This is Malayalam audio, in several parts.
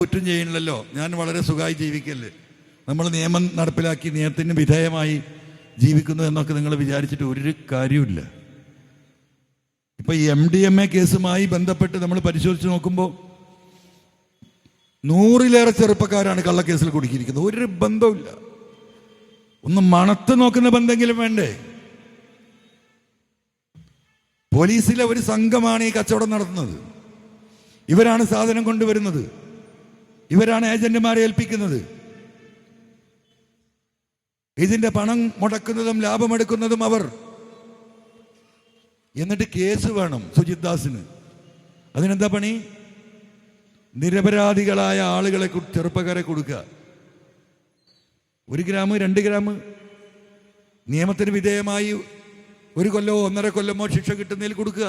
കുറ്റം ചെയ്യണല്ലോ, ഞാൻ വളരെ സുഖമായി ജീവിക്കല്ലേ, നമ്മൾ നിയമം നടപ്പിലാക്കി നിയമത്തിന് വിധേയമായി ജീവിക്കുന്നു എന്നൊക്കെ നിങ്ങൾ വിചാരിച്ചിട്ട് ഒരു കാര്യമില്ല. ഇപ്പൊ ഈ MDMA കേസുമായി ബന്ധപ്പെട്ട് നമ്മൾ പരിശോധിച്ച് നോക്കുമ്പോൾ 100-ലേറെ ചെറുപ്പക്കാരാണ് കള്ളക്കേസിൽ കുടുക്കിയിരിക്കുന്നത്. ഒരു ബന്ധവുമില്ല. ഒന്ന് മണത്ത് നോക്കുന്ന ബന്ധമെങ്കിലും വേണ്ടേ? പോലീസിലെ ഒരു സംഘമാണ് ഈ കച്ചവടം നടത്തുന്നത്. ഇവരാണ് സാധനം കൊണ്ടുവരുന്നത്, ഇവരാണ് ഏജന്റുമാരെ ഏൽപ്പിക്കുന്നത്. ഇതിന്റെ പണം മുടക്കുന്നതും ലാഭമെടുക്കുന്നതും അവർ. എന്നിട്ട് കേസ് വേണം സുജിത് ദാസിന്. അതിനെന്താ പണി? നിരപരാധികളായ ആളുകളെ ചെറുപ്പക്കാരെ കൊടുക്കുക. 1 ഗ്രാം 2 ഗ്രാം നിയമത്തിന് വിധേയമായി 1 കൊല്ലമോ 1.5 കൊല്ലമോ ശിക്ഷ കിട്ടുന്നതിൽ കൊടുക്കുക.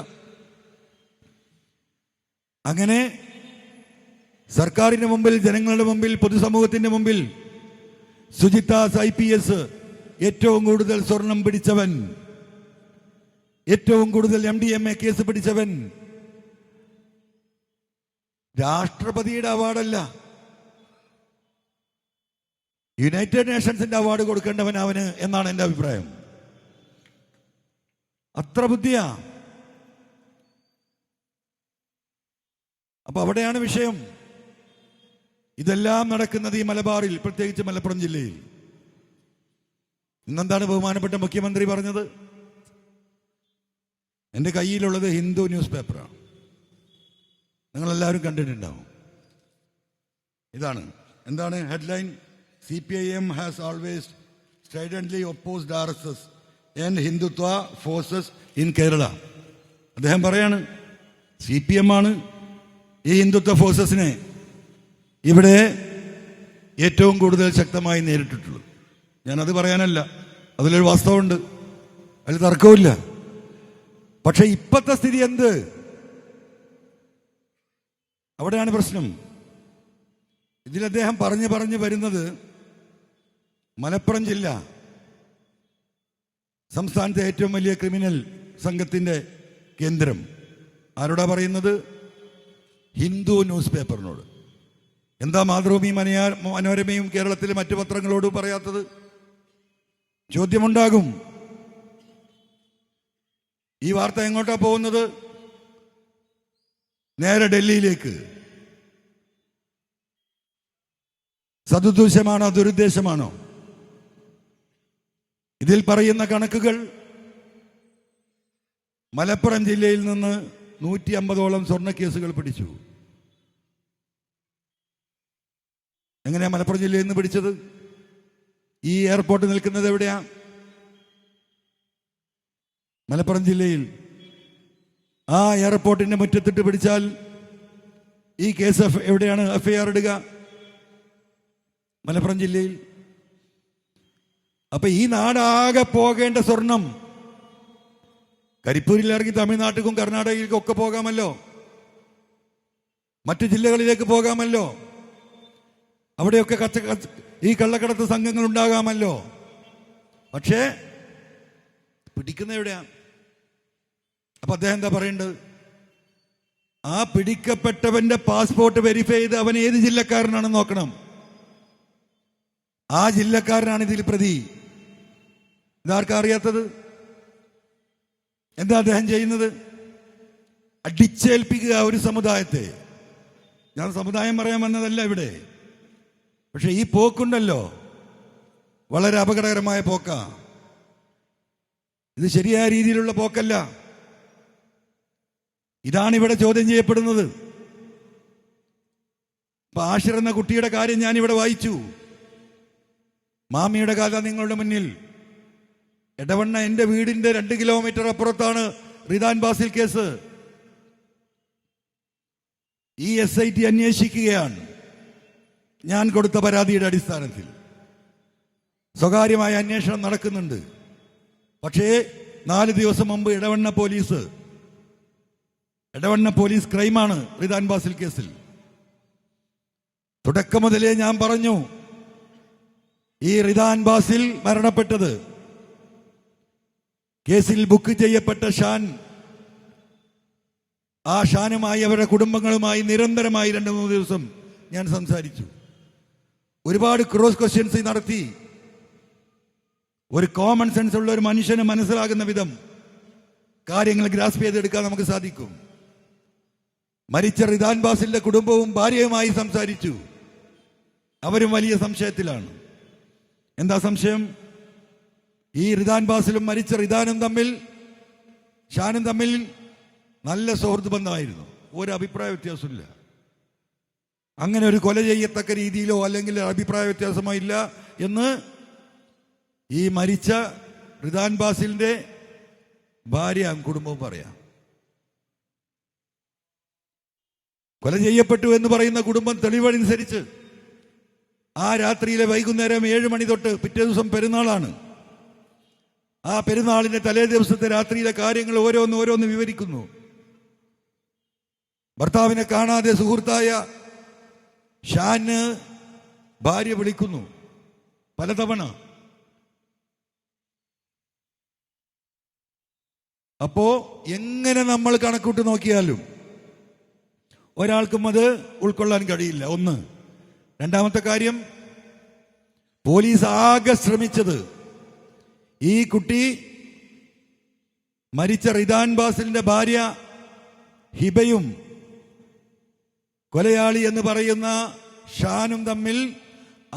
അങ്ങനെ സർക്കാരിന്റെ മുമ്പിൽ, ജനങ്ങളുടെ മുമ്പിൽ, പൊതുസമൂഹത്തിന്റെ മുമ്പിൽ സുജിത് ദാസ് IPS ഏറ്റവും കൂടുതൽ സ്വർണം പിടിച്ചവൻ, ഏറ്റവും കൂടുതൽ MDMA കേസ് പിടിച്ചവൻ, രാഷ്ട്രപതിയുടെ അവാർഡല്ല, യുണൈറ്റഡ് നേഷൻസിന്റെ അവാർഡ് കൊടുക്കേണ്ടവൻ അവന് എന്നാണ് എൻ്റെ അഭിപ്രായം. അത്ര ബുദ്ധിയാ. അപ്പൊ അവിടെയാണ് വിഷയം. ഇതെല്ലാം നടക്കുന്നത് ഈ മലബാറിൽ, പ്രത്യേകിച്ച് മലപ്പുറം ജില്ലയിൽ. ഇന്നെന്താണ് ബഹുമാനപ്പെട്ട മുഖ്യമന്ത്രി പറഞ്ഞത്? എൻ്റെ കയ്യിലുള്ളത് ഹിന്ദു ന്യൂസ് പേപ്പറാണ്, നിങ്ങളെല്ലാവരും കണ്ടിട്ടുണ്ടാവും. ഇതാണ്. എന്താണ് headline? CPIM has always stridently opposed RSS and Hindutva forces in Kerala. അദ്ദേഹം പറയാണ് CPM ആണ് ഈ ഹിന്ദുത്വ ഫോഴ്സസിനെ ഇവിടെ ഏറ്റവും കൂടുതൽ ശക്തമായി നേരിട്ടിട്ടുള്ളത്. ഞാനത് പറയാനല്ല, അതിലൊരു വാസ്തവമുണ്ട്, അതിൽ തർക്കമില്ല. പക്ഷെ ഇപ്പോഴത്തെ സ്ഥിതി എന്ത്? അവിടെയാണ് പ്രശ്നം. ഇതിൽ അദ്ദേഹം പറഞ്ഞു വരുന്നത് മലപ്പുറം ജില്ല സംസ്ഥാനത്തെ ഏറ്റവും വലിയ ക്രിമിനൽ സംഘത്തിന്റെ കേന്ദ്രം. ആരോടാ പറയുന്നത്? ഹിന്ദു ന്യൂസ് പേപ്പറിനോട്. എന്താ മാതൃഭൂമി മനോരമയും കേരളത്തിലെ മറ്റു പത്രങ്ങളോട് പറയാത്തത്? ചോദ്യമുണ്ടാകും. ഈ വാർത്ത എങ്ങോട്ടാ പോകുന്നത്? നേരെ ഡൽഹിയിലേക്ക്. സദുദ്ദേശമാണോ ദുരുദ്ദേശമാണോ? ഇതിൽ പറയുന്ന കണക്കുകൾ മലപ്പുറം ജില്ലയിൽ നിന്ന് 150ഓളം സ്വർണ്ണക്കേസുകൾ പിടിച്ചു. എങ്ങനെയാ മലപ്പുറം ജില്ലയിൽ നിന്ന് പിടിച്ചത്? ഈ എയർപോർട്ട് നിൽക്കുന്നത് എവിടെയാ? മലപ്പുറം ജില്ലയിൽ. ആ എയർപോർട്ടിന്റെ മുറ്റത്തിട്ട് പിടിച്ചാൽ ഈ കേസ് എവിടെയാണ് FIR ഇടുക? മലപ്പുറം ജില്ലയിൽ. അപ്പൊ ഈ നാടാകെ പോകേണ്ട സ്വർണം കരിപ്പൂരിൽ ഇറങ്ങി തമിഴ്നാട്ടിലും കർണാടകയിലേക്കും ഒക്കെ പോകാമല്ലോ, മറ്റു ജില്ലകളിലേക്ക് പോകാമല്ലോ, അവിടെയൊക്കെ ഈ കള്ളക്കടത്ത് സംഘങ്ങൾ ഉണ്ടാകാമല്ലോ. പക്ഷേ പിടിക്കുന്ന എവിടെയാ? അപ്പൊ അദ്ദേഹം എന്താ പറയേണ്ടത്? ആ പിടിക്കപ്പെട്ടവന്റെ പാസ്പോർട്ട് വെരിഫൈ ചെയ്ത് അവൻ ഏത് ജില്ലക്കാരനാണെന്ന് നോക്കണം. ആ ജില്ലക്കാരനാണ് ഇതിൽ പ്രതി. ഇതാർക്കാ അറിയാത്തത്? എന്താ അദ്ദേഹം ചെയ്യുന്നത്? അടിച്ചേൽപ്പിക്കുക ഒരു സമുദായത്തെ. ഞാൻ സമുദായം പറയാൻ വന്നതല്ല ഇവിടെ. പക്ഷെ ഈ പോക്കുണ്ടല്ലോ, വളരെ അപകടകരമായ പോക്കാ. ഇത് ശരിയായ രീതിയിലുള്ള പോക്കല്ല. ഇതാണ് ഇവിടെ ചോദ്യം ചെയ്യപ്പെടുന്നത്. ഇപ്പൊ ആഷിർ എന്ന കുട്ടിയുടെ കാര്യം ഞാൻ ഇവിടെ വായിച്ചു. മാമിയുടെ കഥ നിങ്ങളുടെ മുന്നിൽ. എടവണ്ണ എൻ്റെ വീടിന്റെ 2 കിലോമീറ്റർ അപ്പുറത്താണ് റിദാൻ ബാസിൽ കേസ്. ഈ SIT അന്വേഷിക്കുകയാണ്. ഞാൻ കൊടുത്ത പരാതിയുടെ അടിസ്ഥാനത്തിൽ സ്വകാര്യമായ അന്വേഷണം നടക്കുന്നുണ്ട്. പക്ഷേ 4 ദിവസം മുമ്പ് എടവണ്ണ പോലീസ് ക്രൈമാണ് റിദാൻ ബാസിൽ കേസിൽ. തുടക്കം മുതലേ ഞാൻ പറഞ്ഞു, ഈ റിദാൻ ബാസിൽ മരണപ്പെട്ടത് കേസിൽ ബുക്ക് ചെയ്യപ്പെട്ട ഷാൻ, ആ ഷാനുമായി അവരുടെ കുടുംബങ്ങളുമായി നിരന്തരമായി 2-3 ദിവസം ഞാൻ സംസാരിച്ചു. ഒരുപാട് ക്രോസ് ക്വസ്റ്റ്യൻസ് നടത്തി. ഒരു കോമൺ സെൻസ് ഉള്ള ഒരു മനുഷ്യന് മനസ്സിലാകുന്ന വിധം കാര്യങ്ങൾ ഗ്രാസ്പ് ചെയ്തെടുക്കാൻ നമുക്ക് സാധിക്കും. മരിച്ച റിദാൻ ബാസിലിന്റെ കുടുംബവും ഭാര്യയുമായി സംസാരിച്ചു. അവരും വലിയ സംശയത്തിലാണ്. എന്താ സംശയം? ഈ റിദാൻ ബാസിലും മരിച്ച റിദാനും തമ്മിൽ, ഷാനും തമ്മിൽ നല്ല സുഹൃത്ത് ബന്ധമായിരുന്നു. ഒരു അഭിപ്രായ വ്യത്യാസമില്ല. അങ്ങനെ ഒരു കൊല ചെയ്യത്തക്ക രീതിയിലോ അല്ലെങ്കിൽ അഭിപ്രായ വ്യത്യാസമോ ഇല്ല എന്ന് ഈ മരിച്ച റിദാൻ ബാസിലിന്റെ ഭാര്യ കുടുംബവും പറയാം. കൊല ചെയ്യപ്പെട്ടു എന്ന് പറയുന്ന കുടുംബം തെളിവനുസരിച്ച് ആ രാത്രിയിലെ വൈകുന്നേരം 7 മണി തൊട്ട് പിറ്റേ ദിവസം പെരുന്നാളാണ്. ആ പെരുന്നാളിന്റെ തലേ ദിവസത്തെ രാത്രിയിലെ കാര്യങ്ങൾ ഓരോന്ന് വിവരിക്കുന്നു. ഭർത്താവിനെ കാണാതെ സുഹൃത്തായ ഷാന് ഭാര്യ വിളിക്കുന്നു പലതവണ. അപ്പോ എങ്ങനെ നമ്മൾ കണക്കൂട്ട് നോക്കിയാലും ഒരാൾക്കും അത് ഉൾക്കൊള്ളാൻ കഴിയില്ല. ഒന്ന്. രണ്ടാമത്തെ കാര്യം, പോലീസ് ആകെ ശ്രമിച്ചത് ഈ കുട്ടി മരിച്ച റിദാൻ ബാസിലിന്റെ ഭാര്യ ഹിബയും കൊലയാളി എന്ന് പറയുന്ന ഷാനും തമ്മിൽ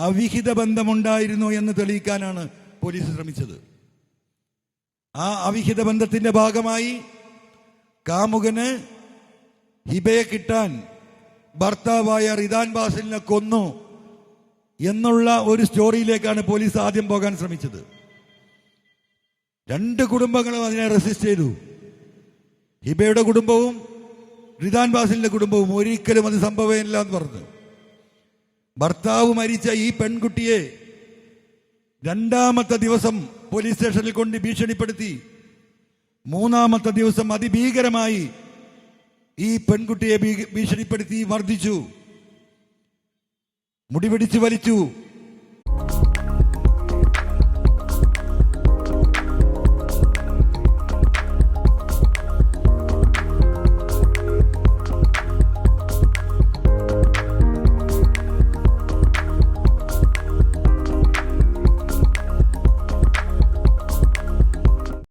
അവിഹിത ബന്ധമുണ്ടായിരുന്നു എന്ന് തെളിയിക്കാനാണ് പോലീസ് ശ്രമിച്ചത്. ആ അവിഹിത ബന്ധത്തിന്റെ ഭാഗമായി കാമുകന് ഹിബയെ കിട്ടാൻ ഭർത്താവായ റിദാൻ ബാസിലിനെ കൊന്നു എന്നുള്ള ഒരു സ്റ്റോറിയിലേക്കാണ് പോലീസ് ആദ്യം പോകാൻ ശ്രമിച്ചത്. 2 കുടുംബങ്ങളും അതിനെ റെസിസ്റ്റ് ചെയ്തു. ഹിബയുടെ കുടുംബവും റിദാൻ ബാസിലിന്റെ കുടുംബവും ഒരിക്കലും അത് സംഭവമില്ല എന്ന് പറഞ്ഞു. ഭർത്താവ് മരിച്ച ഈ പെൺകുട്ടിയെ 2ാമത്തെ ദിവസം പോലീസ് സ്റ്റേഷനിൽ കൊണ്ട് ഭീഷണിപ്പെടുത്തി. 3ാമത്തെ ദിവസം അതിഭീകരമായി ഈ പെൺകുട്ടിയെ ഭീഷണിപ്പെടുത്തി മർദ്ദിച്ചു, മുടി പിടിച്ചു വലിച്ചു,